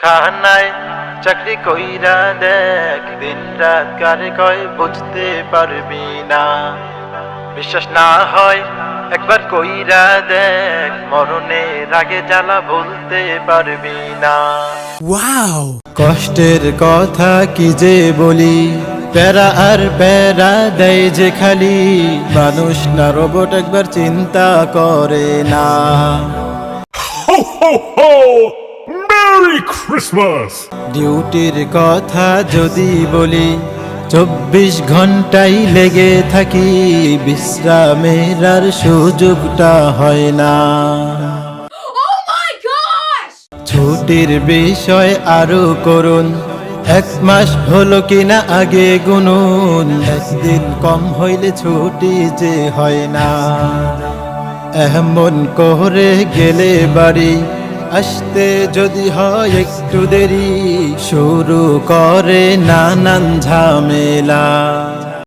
কারখানায় চাকরি কইরা দেখ, দিন রাত কারে কয় বুঝতে পারবি না। বিশ্বাস না হয় একবার কইরা দেখ, মরণের আগে জ্বালা বলতে পারবি না। ওয়াও! কষ্টের কথা কি যে বলি, প্যারা আর প্যারা দেয় যে খালি, মানুষ না রোবট একবার চিন্তা করে না। Ho, ho, ho! Merry Christmas! ডিউটির কথা যদি বলি, 24 ঘন্টাই লেগে থাকি, বিশ্রামের আর সুযোগটা হয় না। Oh my gosh! ছুটির বিষয় আরো করুন, 1 মাস হলো কিনা আগে গুনুন, একদিন কম হইলে ছুটি যে হয় না। এমন করে গেলে বাড়ি আসতে যদি হয় একটু দেরি, শুরু করে নানান ঝামেলা।